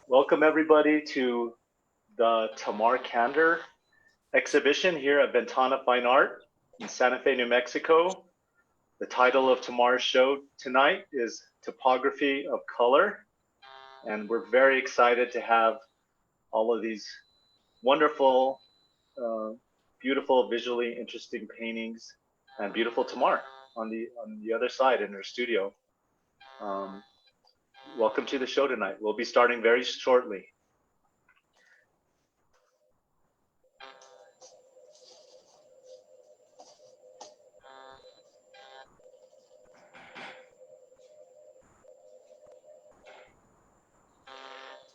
Welcome everybody to the Tamar Kander exhibition here at Ventana Fine Art in Santa Fe, New Mexico. The title of Tamar's show tonight is Topography of Color, and we're very excited to have all of these wonderful, beautiful, visually interesting paintings and beautiful Tamar on the other side in her studio. Welcome to the show tonight. We'll be starting very shortly.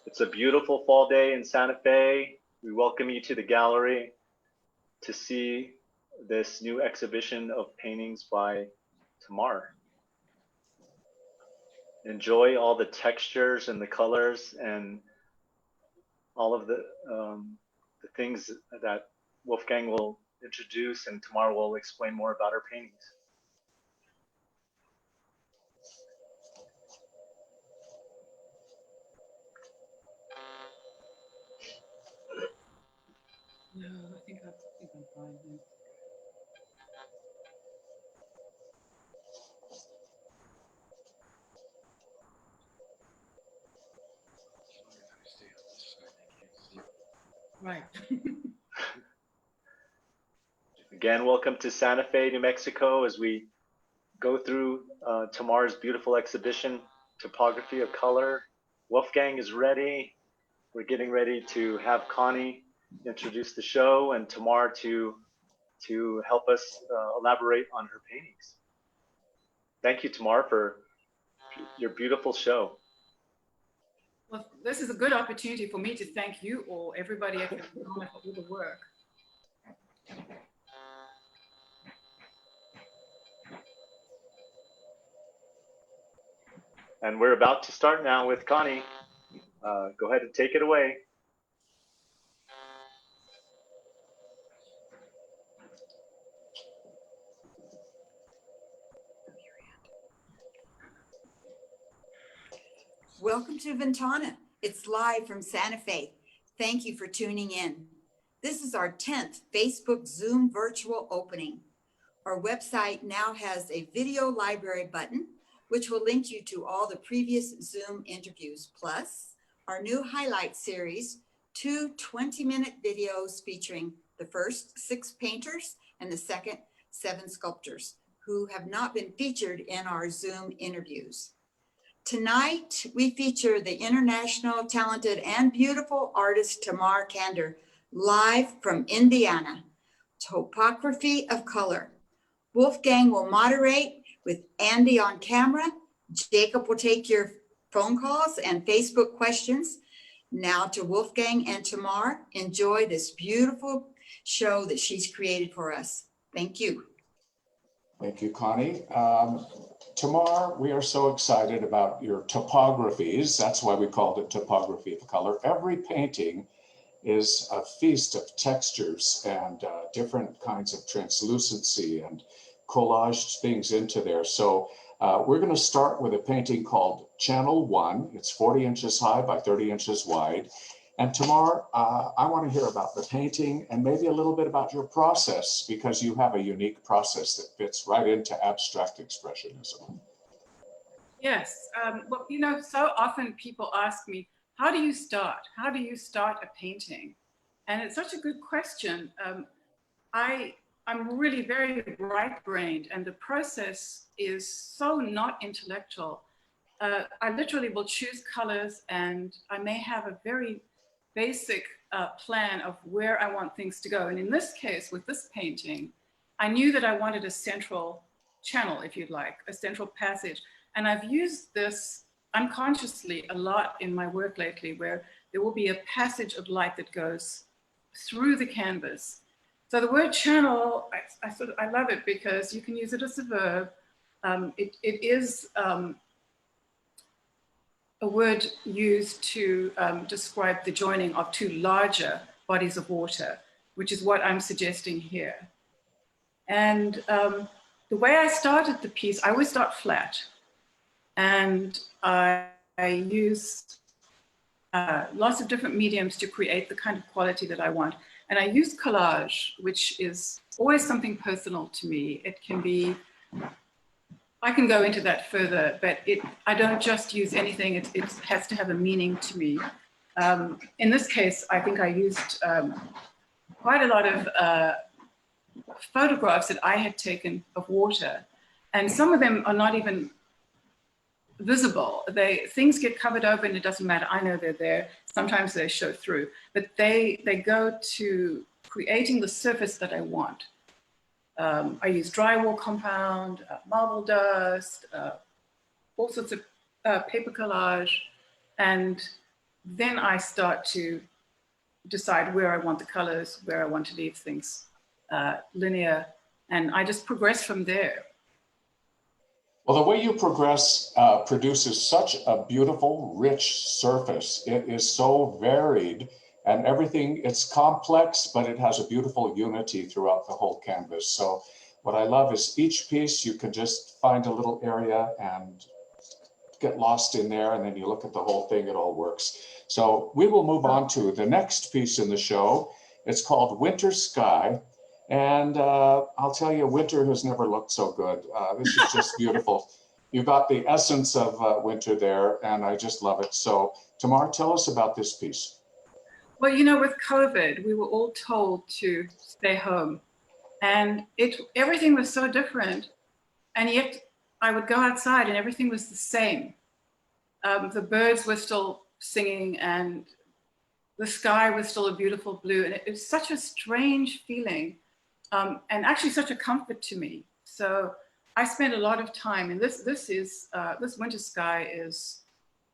It's a beautiful fall day in Santa Fe. We welcome you to the gallery to see this new exhibition of paintings by Tamar. Enjoy all the textures and the colors and all of the things that Wolfgang will introduce, and Tamar will explain more about her paintings. No, I think I'm fine now. Right. Again, welcome to Santa Fe, New Mexico, as we go through Tamar's beautiful exhibition, Topography of Color. Wolfgang is ready. We're getting ready to have Connie introduce the show and Tamar to help us elaborate on her paintings. Thank you, Tamar, for your beautiful show. Well, this is a good opportunity for me to thank you all, everybody at Ventana, for all the work. And we're about to start now with Connie. Go ahead and take it away. Welcome to Ventana. It's live from Santa Fe. Thank you for tuning in. This is our 10th Facebook Zoom virtual opening. Our website now has a video library button, which will link you to all the previous Zoom interviews, plus our new highlight series, 2 20-minute videos featuring the first 6 painters and the second 7 sculptors who have not been featured in our Zoom interviews. Tonight, we feature the international, talented, and beautiful artist Tamar Kander, live from Indiana. Topography of Color. Wolfgang will moderate with Andy on camera. Jacob will take your phone calls and Facebook questions. Now to Wolfgang and Tamar, enjoy this beautiful show that she's created for us. Thank you. Thank you, Connie. Tamar, we are so excited about your topographies. That's why we called it Topography of Color. Every painting is a feast of textures and different kinds of translucency and collaged things into there. So we're going to start with a painting called Channel 1. It's 40 inches high by 30 inches wide. And Tamar, I want to hear about the painting and maybe a little bit about your process, because you have a unique process that fits right into abstract expressionism. Yes. Well, you know, so often people ask me, how do you start? How do you start a painting? And it's such a good question. I'm really very right-brained, and the process is so not intellectual. I literally will choose colors, and I may have a very basic plan of where I want things to go. And in this case, with this painting, I knew that I wanted a central channel, if you'd like, a central passage. And I've used this unconsciously a lot in my work lately, where there will be a passage of light that goes through the canvas. So the word channel, I love it because you can use it as a verb. It is a word used to describe the joining of 2 larger bodies of water, which is what I'm suggesting here. And the way I started the piece, I always start flat. And I used lots of different mediums to create the kind of quality that I want. And I use collage, which is always something personal to me. It can be, I can go into that further, but I don't just use anything. It has to have a meaning to me. In this case, I think I used quite a lot of photographs that I had taken of water. And some of them are not even visible. Things get covered over and it doesn't matter. I know they're there. Sometimes they show through, but they go to creating the surface that I want. I use drywall compound, marble dust, all sorts of paper collage. And then I start to decide where I want the colors, where I want to leave things linear. And I just progress from there. Well, the way you progress produces such a beautiful, rich surface. It is so varied and everything, it's complex, but it has a beautiful unity throughout the whole canvas. So what I love is each piece, you can just find a little area and get lost in there. And then you look at the whole thing, it all works. So we will move on to the next piece in the show. It's called Winter Sky. And I'll tell you, winter has never looked so good. This is just beautiful. You've got the essence of winter there, and I just love it. So Tamar, tell us about this piece. Well, you know, with COVID, we were all told to stay home, and everything was so different. And yet I would go outside and everything was the same. The birds were still singing and the sky was still a beautiful blue. And it was such a strange feeling. And actually such a comfort to me. So I spent a lot of time, and this winter sky is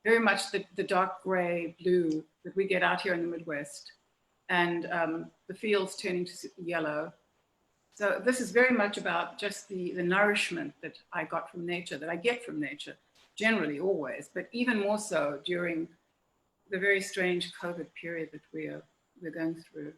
very much the dark gray blue that we get out here in the Midwest, and the fields turning to yellow. So this is very much about just the nourishment that I got from nature, that I get from nature, generally always, but even more so during the very strange COVID period that we're going through.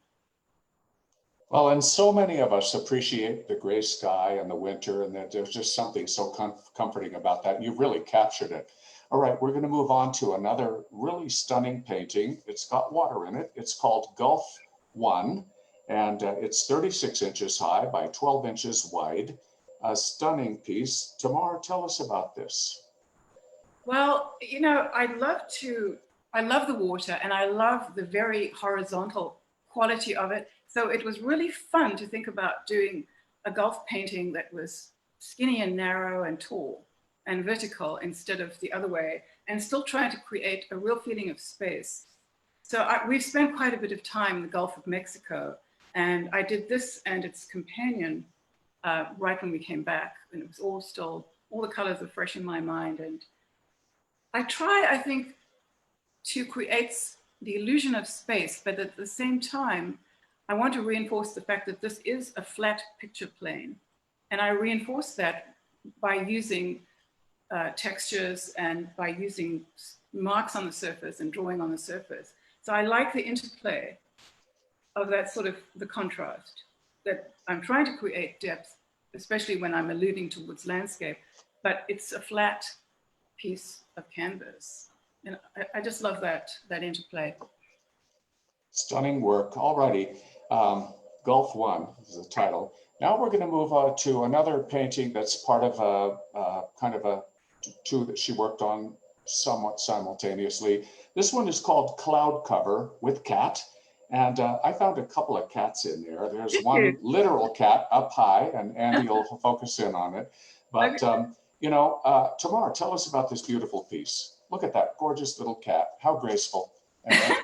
Well, and so many of us appreciate the gray sky and the winter, and that there's just something so comforting about that. You've really captured it. All right, we're going to move on to another really stunning painting. It's got water in it. It's called Gulf 1, and it's 36 inches high by 12 inches wide. A stunning piece. Tamar, tell us about this. Well, you know, I love the water, and I love the very horizontal quality of it. So it was really fun to think about doing a Gulf painting that was skinny and narrow and tall and vertical instead of the other way, and still trying to create a real feeling of space. So we've spent quite a bit of time in the Gulf of Mexico, and I did this and its companion right when we came back, and it was all the colors were fresh in my mind. And I try, I think, to create the illusion of space, but at the same time, I want to reinforce the fact that this is a flat picture plane. And I reinforce that by using textures and by using marks on the surface and drawing on the surface. So I like the interplay of that sort of the contrast, that I'm trying to create depth, especially when I'm alluding towards landscape, but it's a flat piece of canvas. And I just love that interplay. Stunning work. Alrighty. Gulf 1 is the title. Now we're going to move on to another painting that's part of a kind of a two that she worked on somewhat simultaneously. This one is called Cloud Cover with Cat. And I found a couple of cats in there. There's one literal cat up high, and Andy will focus in on it. But, you know, Tamar, tell us about this beautiful piece. Look at that gorgeous little cat. How graceful.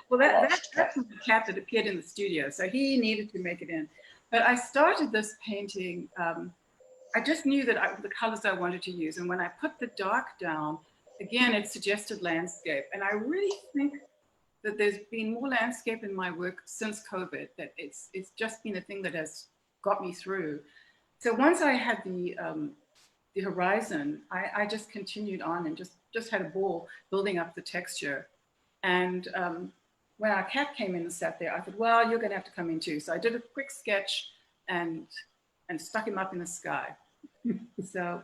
Well, that's the cat that appeared in the studio, so he needed to make it in. But I started this painting, I just knew that the colors I wanted to use. And when I put the dark down, again, it suggested landscape. And I really think that there's been more landscape in my work since COVID, that it's just been a thing that has got me through. So once I had the horizon, I just continued on and just had a ball building up the texture. And when our cat came in and sat there, I thought, well, you're going to have to come in too. So I did a quick sketch and stuck him up in the sky. So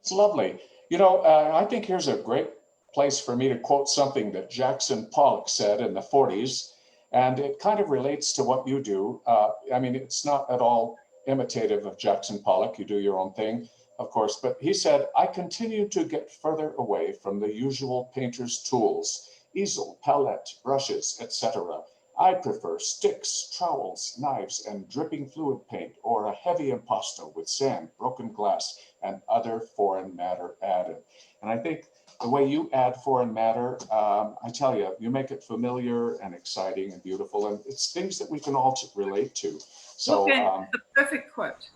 it's lovely. You know, I think here's a great place for me to quote something that Jackson Pollock said in the 40s, and it kind of relates to what you do. I mean, it's not at all imitative of Jackson Pollock. You do your own thing, of course, but he said, I continue to get further away from the usual painter's tools, easel, palette, brushes, etc. I prefer sticks, trowels, knives, and dripping fluid paint, or a heavy impasto with sand, broken glass, and other foreign matter added. And I think the way you add foreign matter, I tell you, you make it familiar and exciting and beautiful, and it's things that we can all relate to. So the perfect quote.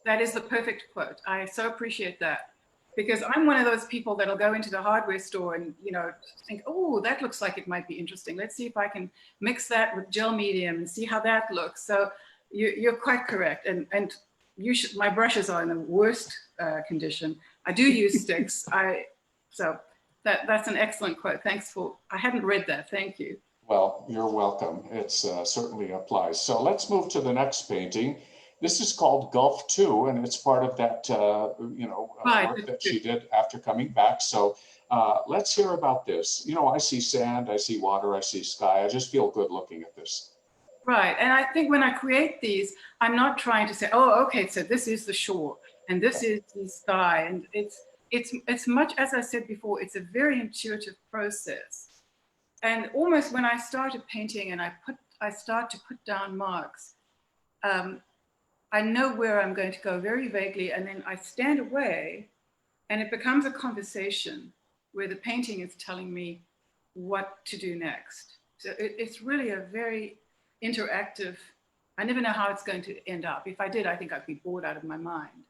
That is the perfect quote. I so appreciate that, because I'm one of those people that'll go into the hardware store and, you know, think, oh, that looks like it might be interesting. Let's see if I can mix that with gel medium and see how that looks. So you're quite correct. And you should, my brushes are in the worst condition. I do use sticks. So that's an excellent quote. Thanks for, I hadn't read that. Thank you. Well, you're welcome. It's certainly applies. So let's move to the next painting. This is called Gulf 2, and it's part of that, work that she did after coming back. So let's hear about this. You know, I see sand, I see water, I see sky. I just feel good looking at this. Right, and I think when I create these, I'm not trying to say, oh, okay, so this is the shore, and this is the sky, and it's much, as I said before, it's a very intuitive process. And almost when I started painting and I start to put down marks, I know where I'm going to go very vaguely, and then I stand away and it becomes a conversation where the painting is telling me what to do next. So it's really a very interactive, I never know how it's going to end up. If I did, I think I'd be bored out of my mind.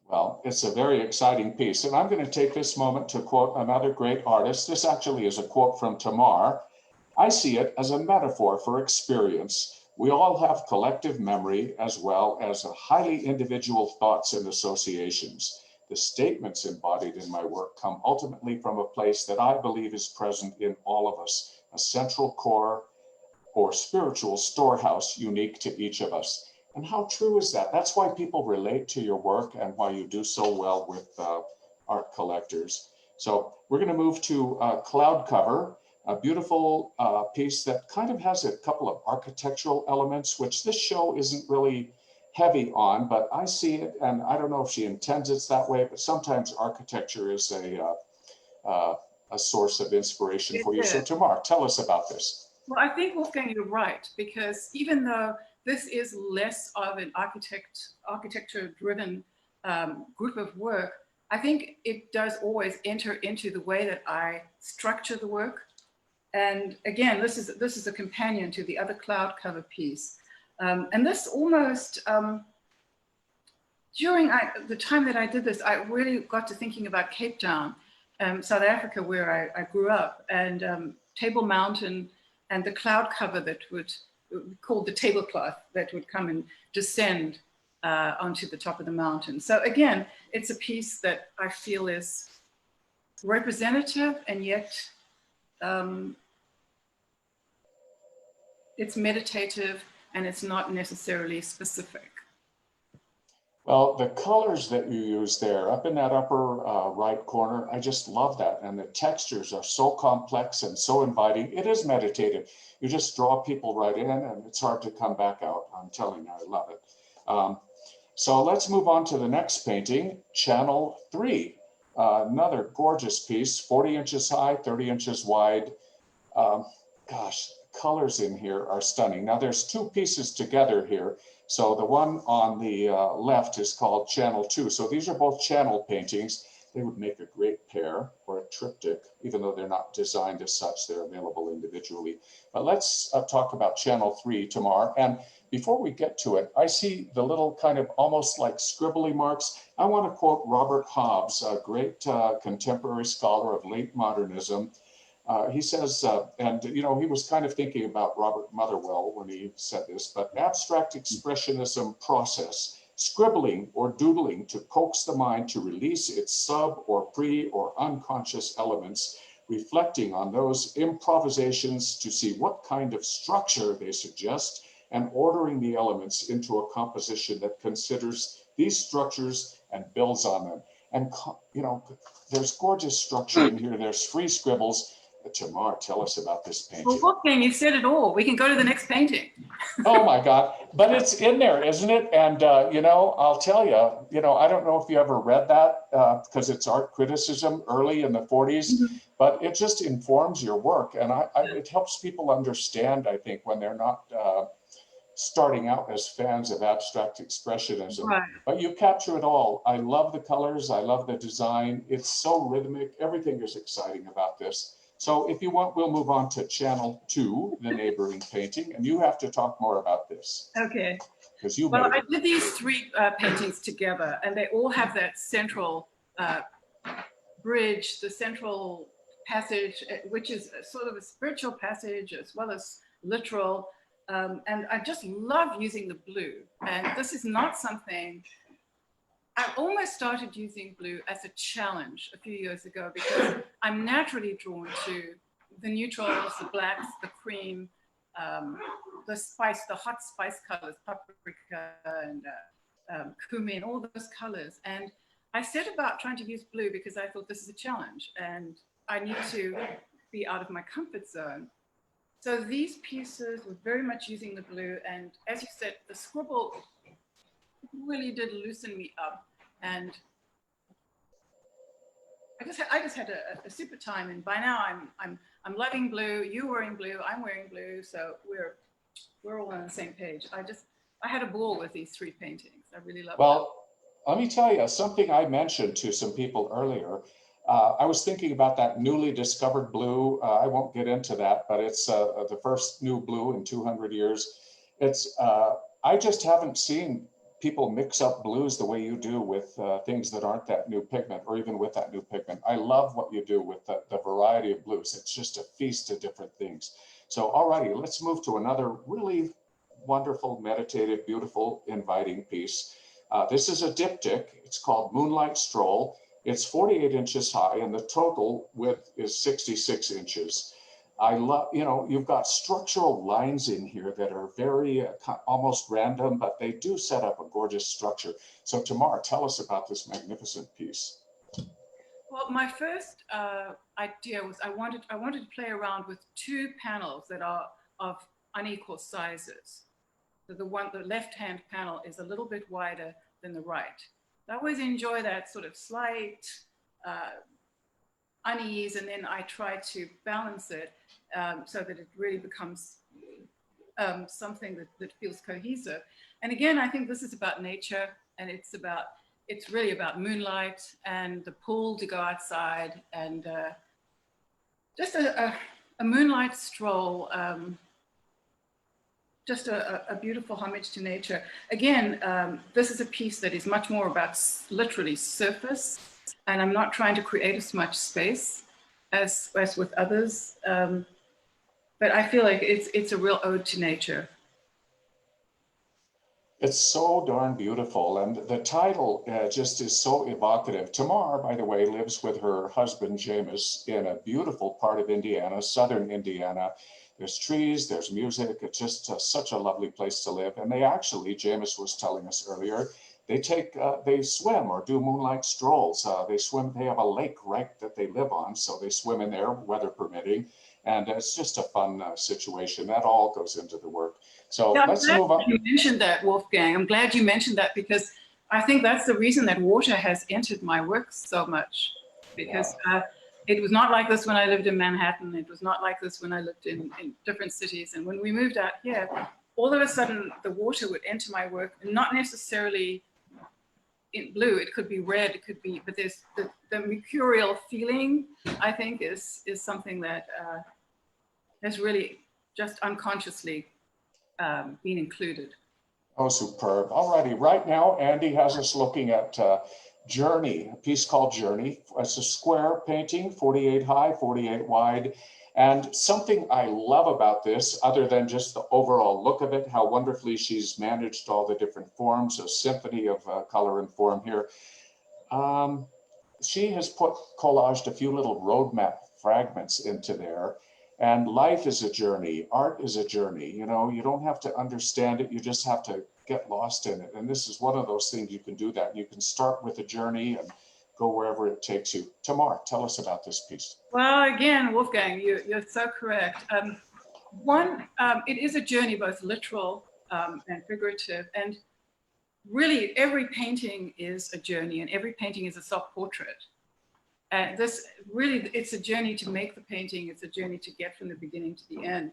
Well, it's a very exciting piece. And I'm going to take this moment to quote another great artist. This actually is a quote from Tamar. I see it as a metaphor for experience. We all have collective memory as well as highly individual thoughts and associations. The statements embodied in my work come ultimately from a place that I believe is present in all of us, a central core or spiritual storehouse unique to each of us. And how true is that? That's why people relate to your work and why you do so well with art collectors. So we're going to move to Cloud Cover, a beautiful piece that kind of has a couple of architectural elements, which this show isn't really heavy on, but I see it, and I don't know if she intends it that way, but sometimes architecture is a source of inspiration for you. So Tamar, tell us about this. Well, I think Wolfgang, you're right, because even though this is less of an architecture-driven group of work, I think it does always enter into the way that I structure the work. And again, this is a companion to the other cloud cover piece. And this almost, during the time that I did this, I really got to thinking about Cape Town, South Africa, where I grew up, and Table Mountain, and the cloud cover that would, called the tablecloth, that would come and descend onto the top of the mountain. So again, it's a piece that I feel is representative, and yet it's meditative, and it's not necessarily specific. Well, the colors that you use there up in that upper right corner, I just love that. And the textures are so complex and so inviting. It is meditative. You just draw people right in, and it's hard to come back out. I'm telling you, I love it. So let's move on to the next painting, Channel 3. Another gorgeous piece, 40 inches high, 30 inches wide. Gosh, colors in here are stunning. Now there's two pieces together here. So the one on the left is called Channel 2. So these are both channel paintings. They would make a great pair or a triptych, even though they're not designed as such. They're available individually. But let's talk about Channel 3, Tamar. And before we get to it, I see the little kind of almost like scribbly marks. I want to quote Robert Hobbes, a great contemporary scholar of late modernism. He says, and you know, he was kind of thinking about Robert Motherwell when he said this, but abstract expressionism process, scribbling or doodling to coax the mind to release its sub or pre or unconscious elements, reflecting on those improvisations to see what kind of structure they suggest, and ordering the elements into a composition that considers these structures and builds on them. And, you know, there's gorgeous structure in here. There's free scribbles. Tamar, tell us about this Well, painting. Wolfgang, you said it all. We can go to the next painting. Oh my God, but it's in there, isn't it? And, you know, I'll tell you, you know, I don't know if you ever read that because it's art criticism early in the 40s, but it just informs your work. And it helps people understand, I think, when they're not starting out as fans of abstract expressionism. Right. But you capture it all. I love the colors. I love the design. It's so rhythmic. Everything is exciting about this. So if you want, we'll move on to channel 2, the neighboring painting, and you have to talk more about this. Okay. Because you Well, made I it. did these 3 paintings together, and they all have that central bridge, the central passage, which is sort of a spiritual passage as well as literal. And I just love using the blue. And this is not something, I almost started using blue as a challenge a few years ago because I'm naturally drawn to the neutrals, the blacks, the cream, the spice, the hot spice colors, paprika and cumin, all those colors. And I set about trying to use blue because I thought this is a challenge and I need to be out of my comfort zone. So these pieces were very much using the blue. And as you said, the scribble really did loosen me up. And I just had a super time. And by now I'm loving blue. You're wearing blue. I'm wearing blue. So we're all on the same page. I had a ball with these 3 paintings. I really loved them. Well, let me tell you something I mentioned to some people earlier. I was thinking about that newly discovered blue. I won't get into that, but it's the first new blue in 200 years. It's I just haven't seen people mix up blues the way you do with things that aren't that new pigment, or even with that new pigment. I love what you do with the variety of blues. It's just a feast of different things. So, alrighty, let's move to another really wonderful, meditative, beautiful, inviting piece. This is a diptych. It's called Moonlight Stroll. It's 48 inches high, and the total width is 66 inches. I love, you know, you've got structural lines in here that are very almost random, but they do set up a gorgeous structure. So Tamar, tell us about this magnificent piece. Well, my first idea was I wanted to play around with 2 panels that are of unequal sizes. So the left-hand panel is a little bit wider than the right. I always enjoy that sort of slight unease, and then I try to balance it so that it really becomes something that feels cohesive. And again, I think this is about nature, and it's really about moonlight and the pool to go outside, and just a moonlight stroll. Just a beautiful homage to nature. Again, this is a piece that is much more about literally surface, and I'm not trying to create as much space as with others, but I feel like it's a real ode to nature. It's so darn beautiful, and the title just is so evocative. Tamar, by the way, lives with her husband, Jameis, in a beautiful part of Indiana, southern Indiana. There's trees, there's music. It's just such a lovely place to live. And they actually, Jameis was telling us earlier, they swim or do moonlight strolls. They swim, they have a lake right that they live on. So they swim in there, weather permitting. And it's just a fun situation. That all goes into the work. So yeah, let's move on. You mentioned that, Wolfgang. I'm glad you mentioned that because I think that's the reason that water has entered my work so much. Because it was not like this when I lived in Manhattan. It was not like this when I lived in different cities. And when we moved out here, all of a sudden the water would enter my work, not necessarily in blue. It could be red, it could be, but there's the mercurial feeling, I think, is something that has really just unconsciously been included. Oh, superb. All righty. Right now, Andy has us looking at Journey, a piece called Journey. It's a square painting, 48 high, 48 wide. And something I love about this, other than just the overall look of it, how wonderfully she's managed all the different forms, a symphony of color and form here. She has collaged a few little roadmap fragments into there. And life is a journey, art is a journey. You know, you don't have to understand it, you just have to get lost in it. And this is one of those things you can do that. You can start with a journey and go wherever it takes you. Tamar, tell us about this piece. Well, again, Wolfgang, you're so correct. It is a journey, both literal and figurative, and really every painting is a journey, and every painting is a self-portrait. And it's a journey to make the painting. It's a journey to get from the beginning to the end.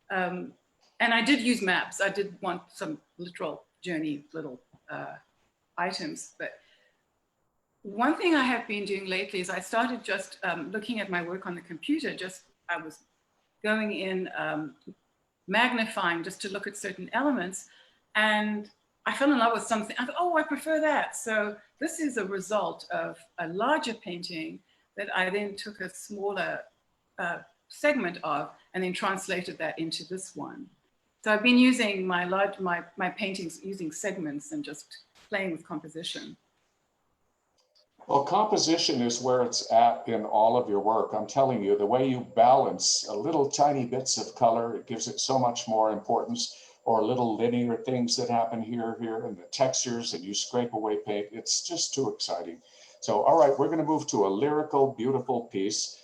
And I did use maps. I did want some literal journey, little items. But one thing I have been doing lately is I started just looking at my work on the computer. I was going in, magnifying just to look at certain elements. And I fell in love with something. I thought, oh, I prefer that. So this is a result of a larger painting that I then took a smaller segment of and then translated that into this one. So I've been using my paintings using segments and just playing with composition. Well, composition is where it's at in all of your work. I'm telling you, the way you balance little tiny bits of color, it gives it so much more importance, or little linear things that happen here, and the textures, and you scrape away paint. It's just too exciting. So, all right, we're going to move to a lyrical, beautiful piece.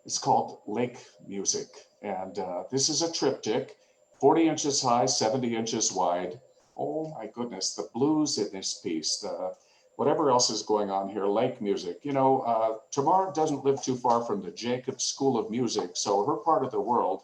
It's called Lake Music. And this is a triptych, 40 inches high, 70 inches wide. Oh my goodness, the blues in this piece, whatever else is going on here, lake music. You know, Tamar doesn't live too far from the Jacobs School of Music, so her part of the world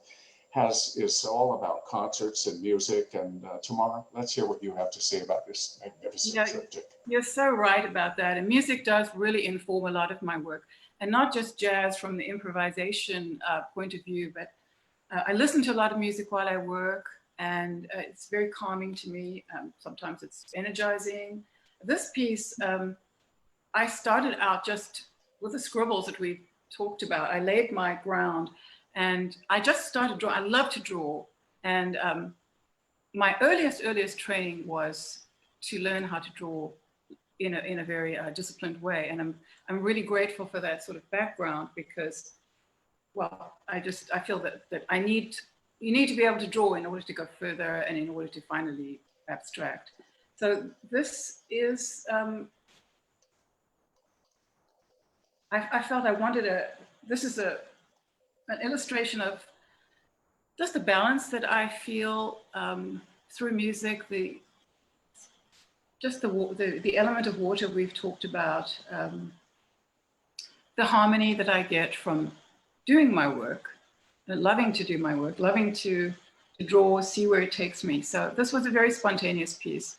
is all about concerts and music. And Tamar, let's hear what you have to say about this magnificent triptych. You're so right about that. And music does really inform a lot of my work, and not just jazz from the improvisation point of view, but I listen to a lot of music while I work, and it's very calming to me. Sometimes it's energizing. This piece, I started out just with the scribbles that we talked about. I laid my ground and I just started drawing. I love to draw. And my earliest training was to learn how to draw in a very disciplined way. And I'm really grateful for that sort of background because, well, I feel that you need to be able to draw in order to go further and in order to finally abstract. So this is, I felt I wanted this is an illustration of just the balance that I feel through music, the element of water we've talked about, the harmony that I get from doing my work, loving to do my work, loving to draw, see where it takes me. So this was a very spontaneous piece.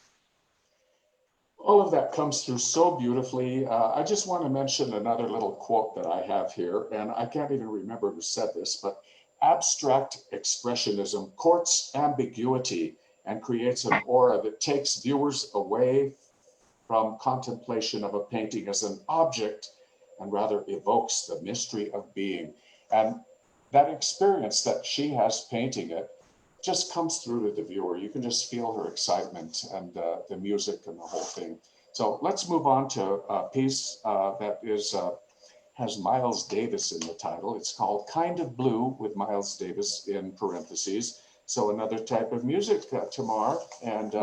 All of that comes through so beautifully. I just want to mention another little quote that I have here, and I can't even remember who said this, but abstract expressionism courts ambiguity and creates an aura that takes viewers away from contemplation of a painting as an object and rather evokes the mystery of being. And that experience that she has painting it just comes through to the viewer. You can just feel her excitement and the music and the whole thing. So let's move on to a piece that has Miles Davis in the title. It's called Kind of Blue with Miles Davis in parentheses. So another type of music, Tamar. And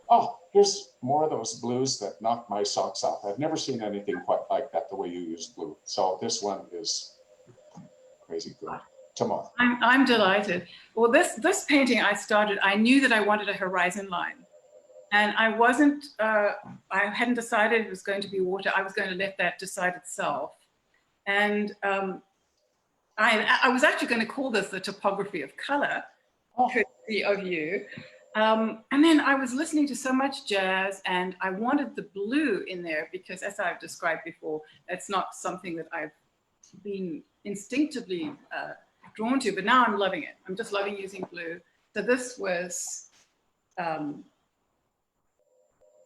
oh, here's more of those blues that knock my socks off. I've never seen anything quite like that, the way you use blue. So this one is crazy good. Tamar. I'm delighted. Well, this painting I knew that I wanted a horizon line. And I hadn't decided it was going to be water. I was going to let that decide itself. And I was actually going to call this the topography of color, courtesy of you. And then I was listening to so much jazz and I wanted the blue in there because, as I've described before, it's not something that I've been instinctively drawn to, but now I'm loving it. I'm just loving using blue. So this was a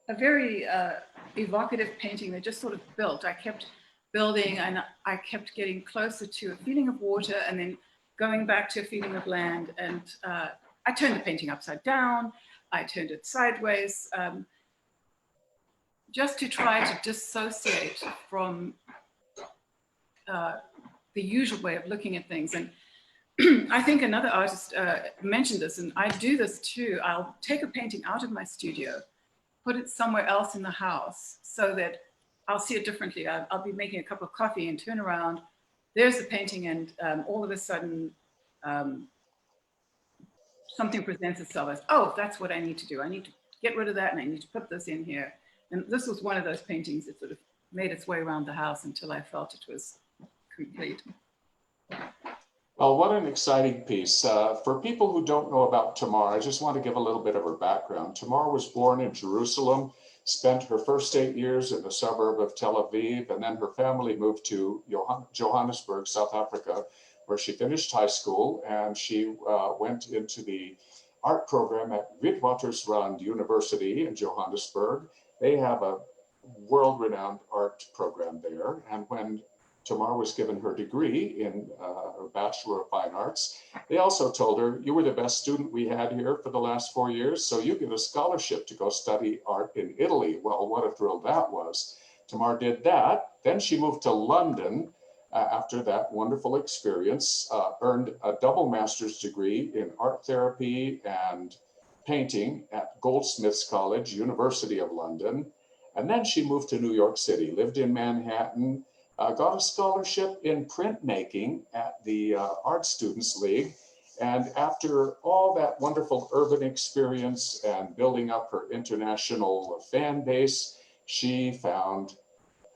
very evocative painting that just sort of built. I kept building and I kept getting closer to a feeling of water and then going back to a feeling of land. And I turned the painting upside down. I turned it sideways just to try to dissociate from the usual way of looking at things. And I think another artist mentioned this, and I do this too. I'll take a painting out of my studio, put it somewhere else in the house so that I'll see it differently. I'll be making a cup of coffee and turn around. There's the painting, and all of a sudden, something presents itself as, oh, that's what I need to do. I need to get rid of that, and I need to put this in here. And this was one of those paintings that sort of made its way around the house until I felt it was complete. Well, what an exciting piece. For people who don't know about Tamar, I just want to give a little bit of her background. Tamar was born in Jerusalem, spent her first 8 years in the suburb of Tel Aviv, and then her family moved to Johannesburg, South Africa, where she finished high school, and she went into the art program at Witwatersrand University in Johannesburg. They have a world-renowned art program there, and when Tamar was given her degree in her Bachelor of Fine Arts, they also told her, you were the best student we had here for the last 4 years, so you get a scholarship to go study art in Italy. Well, what a thrill that was. Tamar did that. Then she moved to London after that wonderful experience, earned a double master's degree in art therapy and painting at Goldsmiths College, University of London. And then she moved to New York City, lived in Manhattan, got a scholarship in printmaking at the Art Students League. And after all that wonderful urban experience and building up her international fan base, she found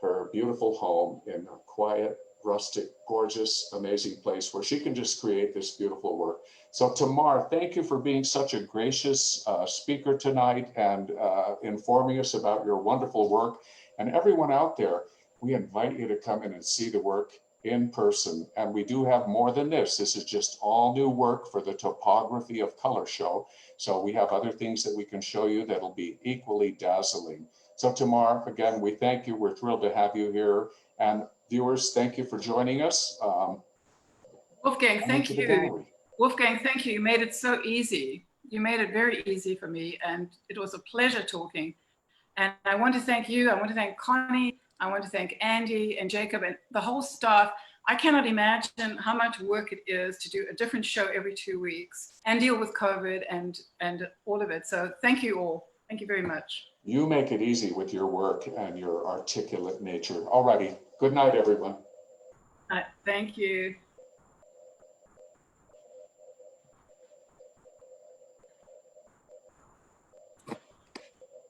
her beautiful home in a quiet, rustic, gorgeous, amazing place where she can just create this beautiful work. So Tamar, thank you for being such a gracious speaker tonight and informing us about your wonderful work. And everyone out there, we invite you to come in and see the work in person. And we do have more than this. This is just all new work for the Topography of Color show. So we have other things that we can show you that'll be equally dazzling. So Tamar, again, we thank you. We're thrilled to have you here. And viewers, thank you for joining us. Wolfgang, thank you. Wolfgang, thank you. You made it so easy. You made it very easy for me. And it was a pleasure talking. And I want to thank you. I want to thank Connie. I want to thank Andy and Jacob and the whole staff. I cannot imagine how much work it is to do a different show every 2 weeks and deal with COVID and all of it. So thank you all. Thank you very much. You make it easy with your work and your articulate nature. Alrighty. Good night, everyone. Thank you.